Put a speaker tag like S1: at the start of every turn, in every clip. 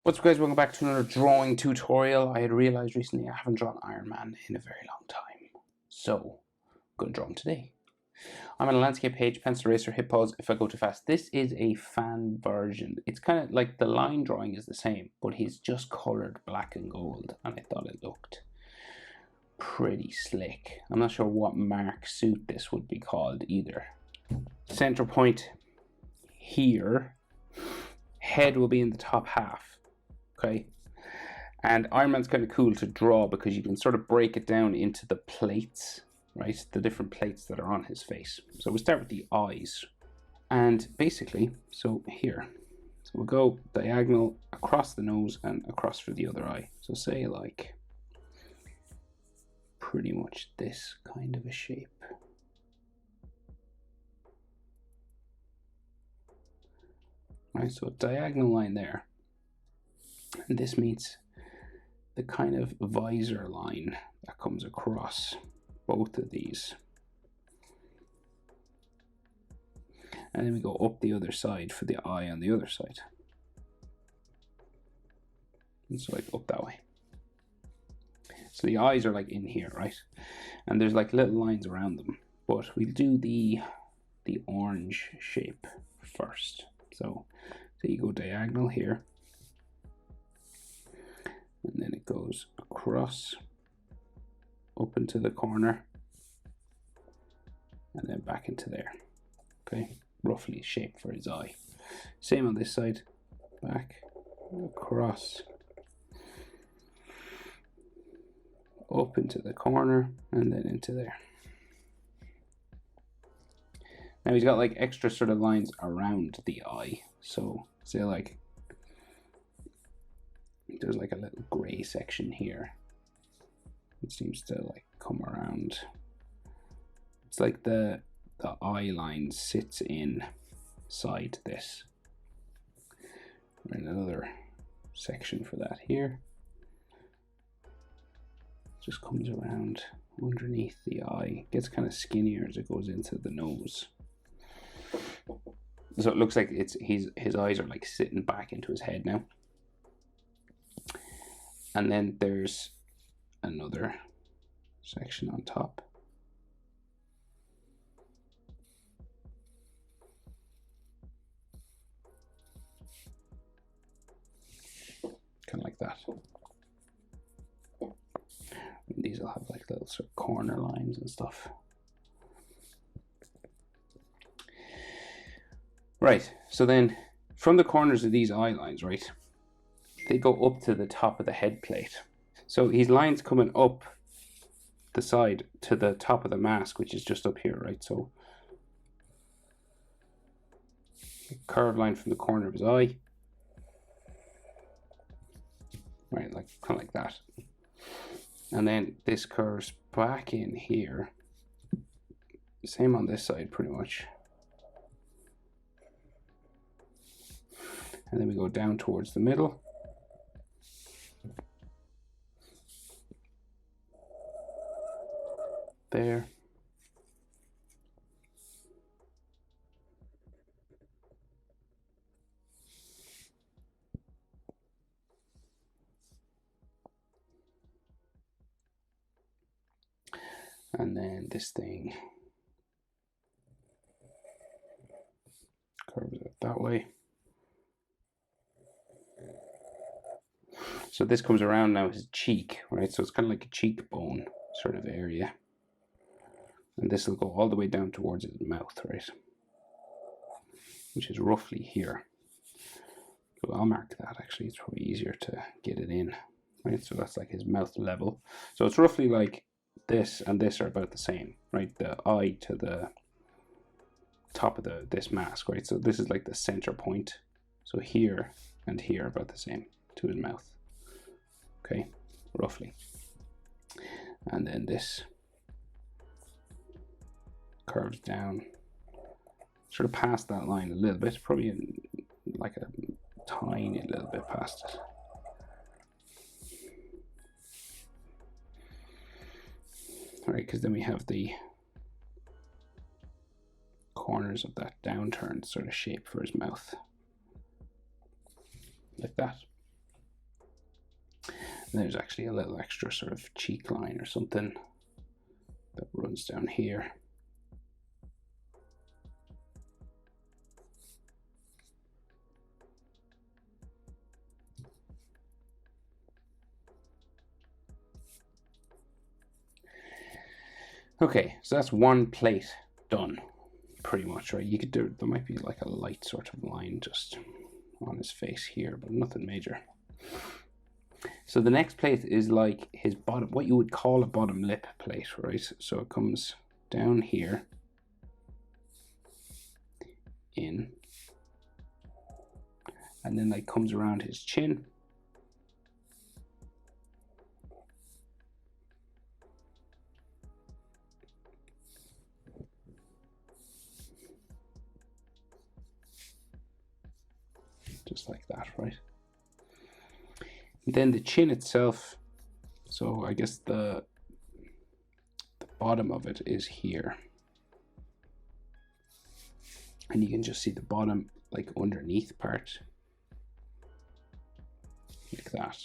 S1: What's up guys, welcome back to another drawing tutorial. I had realized recently I haven't drawn Iron Man in a very long time. So, I'm going to draw him today. I'm on a landscape page, pencil eraser, hit pause if I go too fast. This is a fan version. It's kind of like the line drawing is the same, but he's just colored black and gold, and I thought it looked pretty slick. I'm not sure what mark suit this would be called either. Center point here. Head will be in the top half. Okay, and Iron Man's kind of cool to draw because you can sort of break it down into the plates, right? The different plates that are on his face. So we'll start with the eyes. And basically, so here, so we'll go diagonal across the nose and across for the other eye. So say like pretty much this kind of a shape. Right, so a diagonal line there. And this meets the kind of visor line that comes across both of these. And then we go up the other side for the eye on the other side. And so like up that way. So the eyes are like in here, right? And there's like little lines around them. But we'll do the orange shape first. So you go diagonal here. And then it goes across, up into the corner, and then back into there. Okay, roughly shape for his eye. Same on this side, back, across, up into the corner, and then into there. Now he's got like extra sort of lines around the eye. So say like, there's like a little gray section here. It seems to like come around. It's like the eye line sits inside this. And another section for that here. Just comes around underneath the eye. Gets kind of skinnier as it goes into the nose. So it looks like his eyes are like sitting back into his head now. And then there's another section on top. Kind of like that. And these will have like little sort of corner lines and stuff. Right, so then from the corners of these eye lines, right, they go up to the top of the head plate. So his lines coming up the side to the top of the mask, which is just up here, right? So a curved line from the corner of his eye, right, like kind of like that. And then this curves back in here. Same on this side, pretty much. And then we go down towards the middle. There. And then this thing curves it that way. So this comes around now his cheek, right? So it's kind of like a cheekbone sort of area. And this will go all the way down towards his mouth, right? Which is roughly here. So I'll mark that actually, it's probably easier to get it in, right? So that's like his mouth level. So it's roughly like this and this are about the same, right? The eye to the top of this mask, right? So this is like the center point. So here and here are about the same to his mouth. Okay, roughly. And then this curves down sort of past that line a little bit, probably like a tiny little bit past it. All right, because then we have the corners of that downturned sort of shape for his mouth, like that. And there's actually a little extra sort of cheek line or something that runs down here. Okay, so that's one plate done, pretty much, right? You could do, there might be like a light sort of line just on his face here, but nothing major. So the next plate is like his bottom, what you would call a bottom lip plate, right? So it comes down here, in, and then like comes around his chin. Just like that, right? And then the chin itself, so I guess the bottom of it is here. And you can just see the bottom, like underneath part, like that.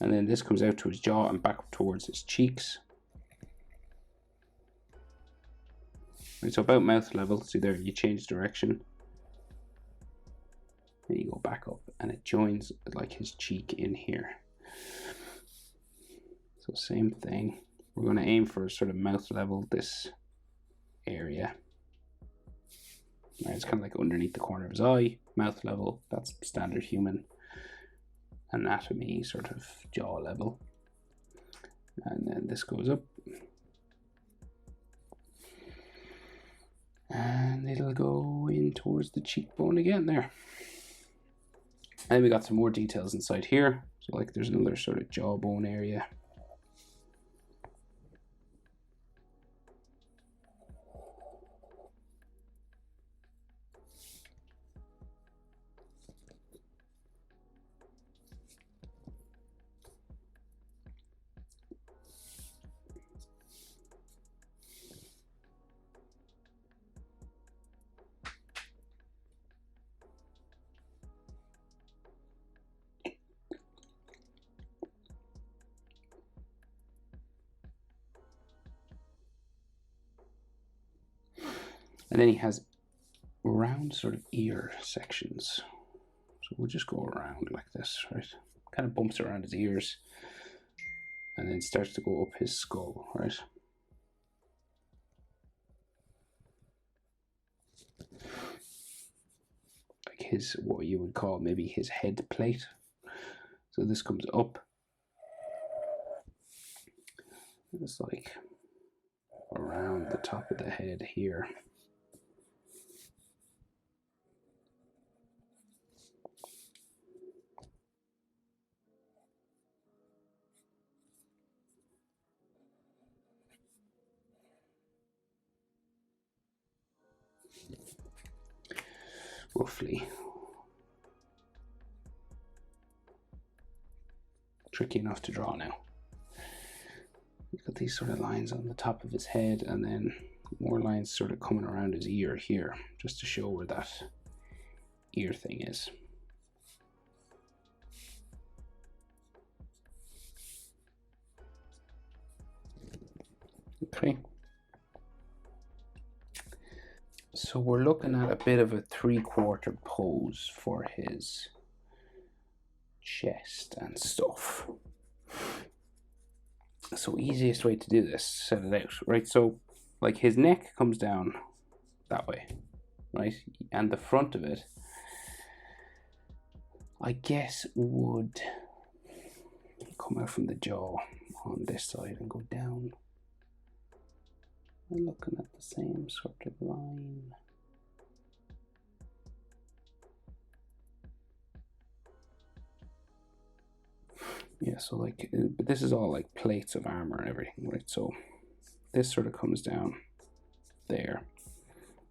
S1: And then this comes out to his jaw and back towards his cheeks. Right, so about mouth level, see there, you change direction. And you go back up and it joins like his cheek in here. So same thing. We're going to aim for sort of mouth level, this area. Right, it's kind of like underneath the corner of his eye, mouth level, that's standard human anatomy, sort of jaw level. And then this goes up. And it'll go in towards the cheekbone again there. And we got some more details inside here. So like there's another sort of jawbone area. And then he has round sort of ear sections. So we'll just go around like this, right? Kind of bumps around his ears and then starts to go up his skull, right? Like his, what you would call maybe his head plate. So this comes up. It's like around the top of the head here. Roughly. Tricky enough to draw now. We've got these sort of lines on the top of his head and then more lines sort of coming around his ear here, just to show where that ear thing is. Okay. So we're looking at a bit of a 3/4 pose for his chest and stuff. So easiest way to do this, set it out, right? So like his neck comes down that way, right? And the front of it, I guess, would come out from the jaw on this side and go down. We're looking at the same sort of line. Yeah, so like, but this is all like plates of armor and everything, right? So this sort of comes down there,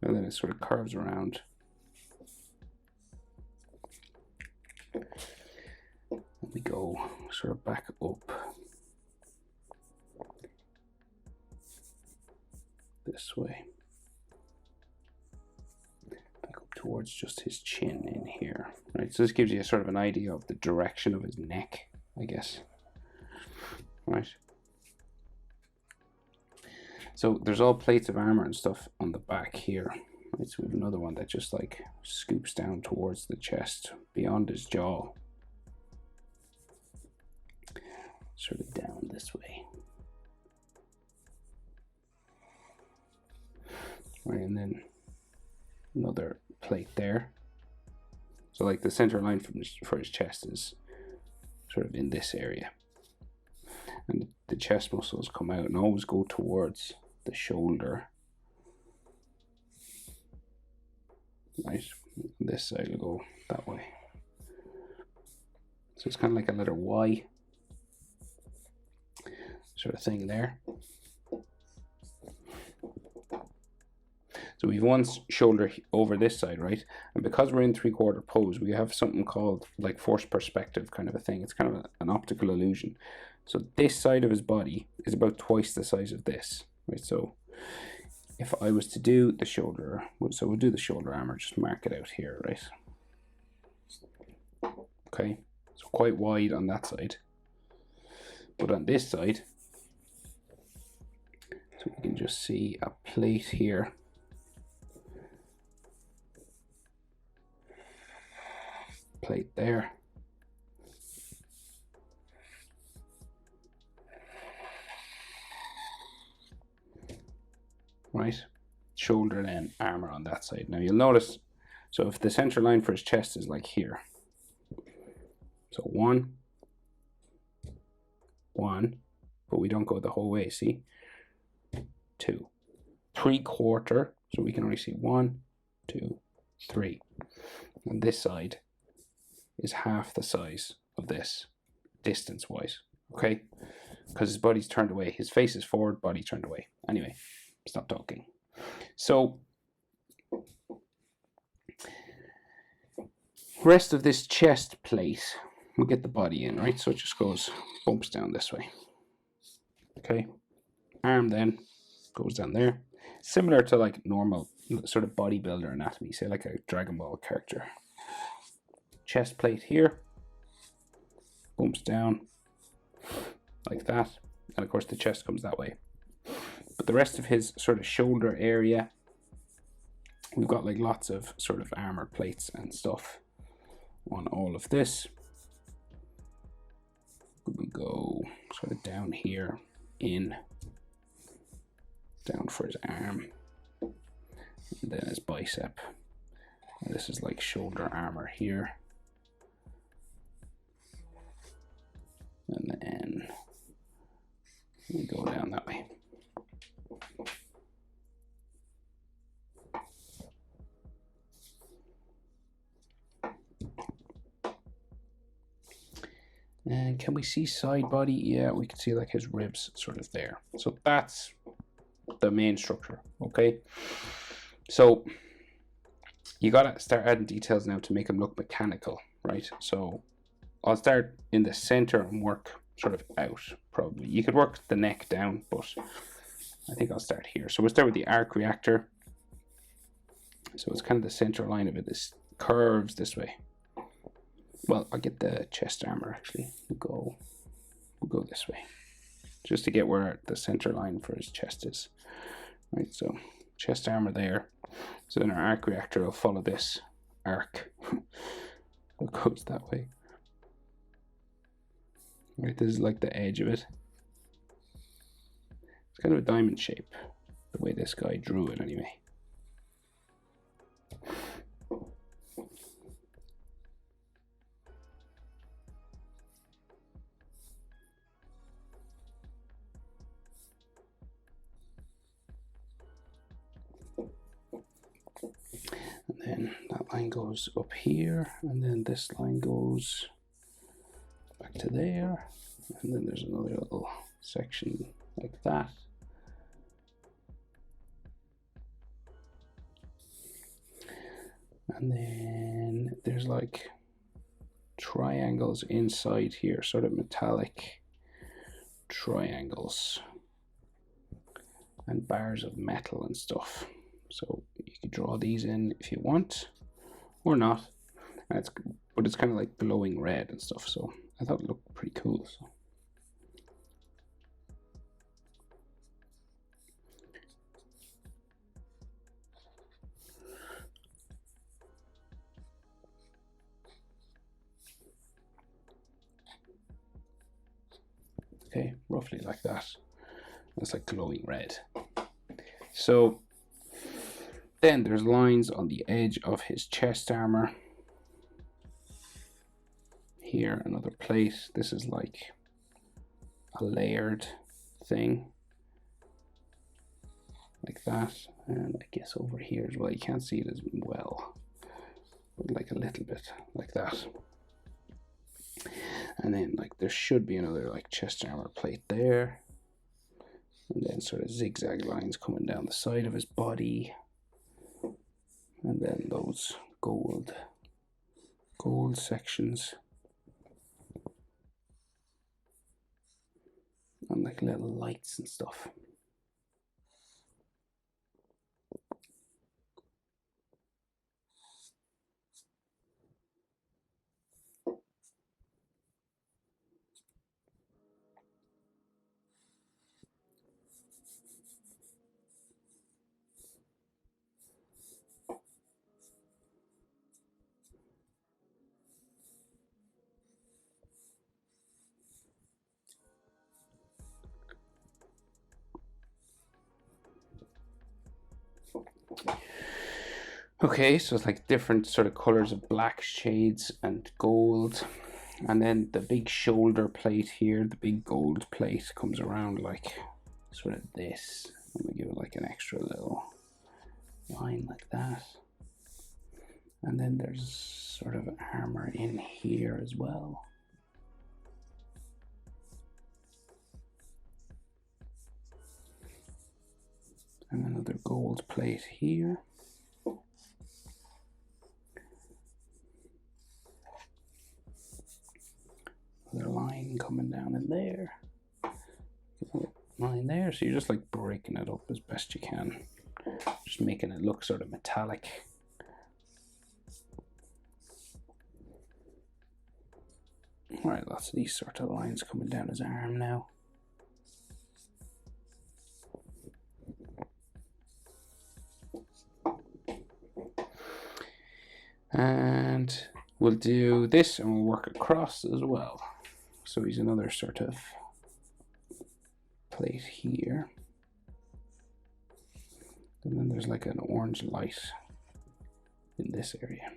S1: and then it sort of curves around. And we go sort of back up this way, back up towards just his chin in here, right? So this gives you a sort of an idea of the direction of his neck I guess. Right. So there's all plates of armor and stuff on the back here. Right, so we have another one that just like scoops down towards the chest, beyond his jaw. Sort of down this way. Right, and then another plate there. So like the center line for his chest is sort of in this area. And the chest muscles come out and always go towards the shoulder. Right, this side will go that way. So it's kind of like a letter Y sort of thing there. So we've one shoulder over this side, right? And because we're in 3/4 pose, we have something called like forced perspective kind of a thing. It's kind of an optical illusion. So this side of his body is about twice the size of this, right? So if I was to do the shoulder, so we'll do the shoulder armor, just mark it out here, right? Okay, so quite wide on that side. But on this side, so we can just see a plate here. Plate there. Right, shoulder then armor on that side. Now you'll notice, so if the center line for his chest is like here, so one, but we don't go the whole way, see? 2, 3/4, so we can only see 1, 2, 3. And this side is half the size of this, distance wise, okay? Because his body's turned away, his face is forward, body turned away. Anyway, stop talking. So rest of this chest plate, we'll get the body in, right? So it just goes, bumps down this way. Okay, arm then goes down there. Similar to like normal sort of bodybuilder anatomy, say like a Dragon Ball character. Chest plate here, bumps down like that. And of course the chest comes that way. But the rest of his sort of shoulder area, we've got like lots of sort of armor plates and stuff on all of this. We go sort of down here, in, down for his arm, and then his bicep. And this is like shoulder armor here. And then we go down that way. And can we see side body? Yeah, we can see like his ribs sort of there. So that's the main structure, okay? So you gotta start adding details now to make him look mechanical, right? So I'll start in the center and work sort of out, probably. You could work the neck down, but I think I'll start here. So we'll start with the arc reactor. So it's kind of the center line of it. This curves this way. Well, I'll get the chest armor actually. We'll go this way, just to get where the center line for his chest is. Right, so chest armor there. So then our arc reactor will follow this arc. It goes that way. Right, this is like the edge of it. It's kind of a diamond shape, the way this guy drew it anyway. And then that line goes up here, and then this line goes back to there, and then there's another little section like that. And then there's like triangles inside here, sort of metallic triangles and bars of metal and stuff. So you could draw these in if you want, or not. And but it's kind of like glowing red and stuff. So I thought it looked pretty cool. So. Okay, roughly like that. That's like glowing red. So then there's lines on the edge of his chest armor. Here, another plate. This is like a layered thing. Like that. And I guess over here as well. You can't see it as well. But like a little bit like that. And then like there should be another like chest armor plate there. And then sort of zigzag lines coming down the side of his body. And then those gold sections. And like little lights and stuff. Okay, so it's like different sort of colors of black shades and gold. And then the big shoulder plate here, the big gold plate comes around like sort of this. I'm gonna give it like an extra little line like that. And then there's sort of armor in here as well. And another gold plate here. Another line coming down in there. Line there. So you're just like breaking it up as best you can. Just making it look sort of metallic. Alright, lots of these sort of lines coming down his arm now. And we'll do this and we'll work across as well. So he's another sort of plate here. And then there's like an orange light in this area.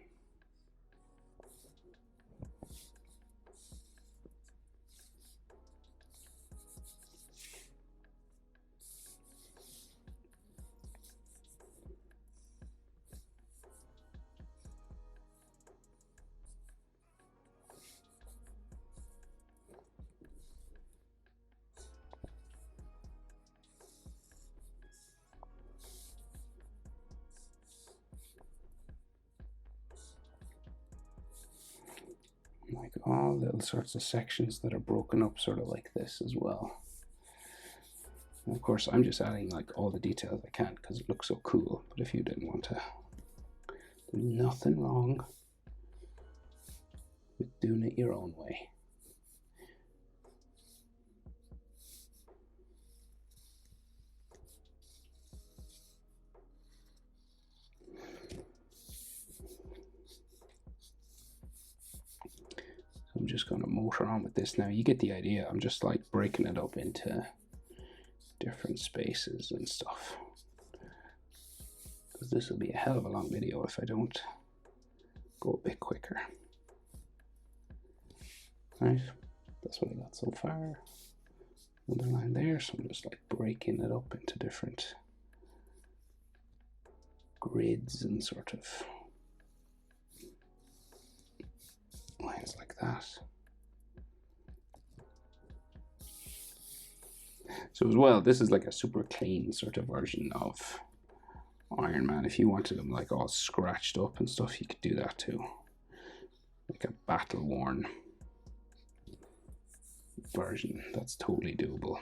S1: Like all little sorts of sections that are broken up sort of like this as well. And of course I'm just adding like all the details I can because it looks so cool, but if you didn't want to, there's nothing wrong with doing it your own way. I'm just going to motor on with this now. You get the idea. I'm just like breaking it up into different spaces and stuff. Because this will be a hell of a long video if I don't go a bit quicker. Right, that's what I got so far. Another line there, so I'm just like breaking it up into different grids and sort of lines like that. So as well, this is like a super clean sort of version of Iron Man. If you wanted him like all scratched up and stuff, you could do that too. Like a battle worn version, that's totally doable.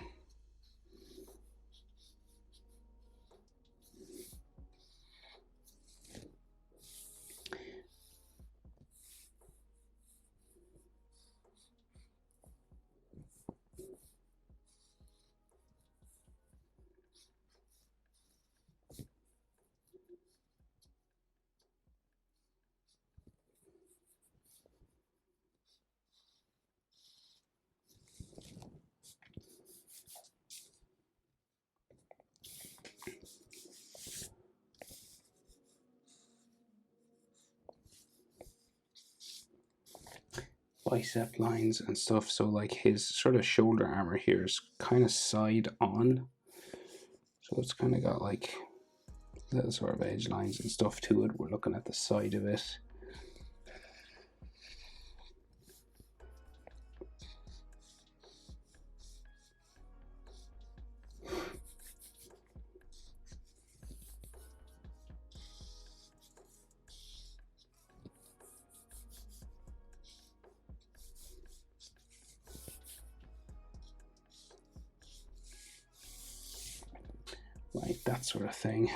S1: bicep lines and stuff. So like his sort of shoulder armor here is kind of side on. So it's kind of got like little sort of edge lines and stuff to it. We're looking at the side of it. Like that sort of thing.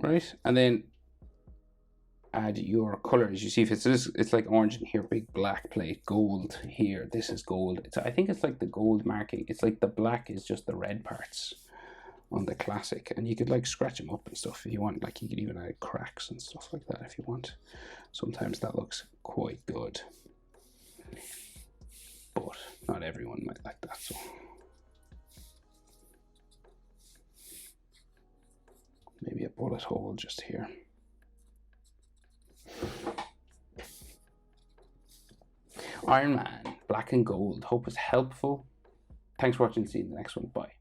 S1: Right, and then add your colors. You see if it's like orange in here, big black plate, gold here. This is gold. I think it's like the gold marking. It's like the black is just the red parts on the classic, and you could like scratch them up and stuff if you want. Like you could even add cracks and stuff like that if you want. Sometimes that looks quite good, but not everyone might like that. So maybe a bullet hole just here. Iron Man, black and gold. Hope it's helpful. Thanks for watching. See you in the next one. Bye.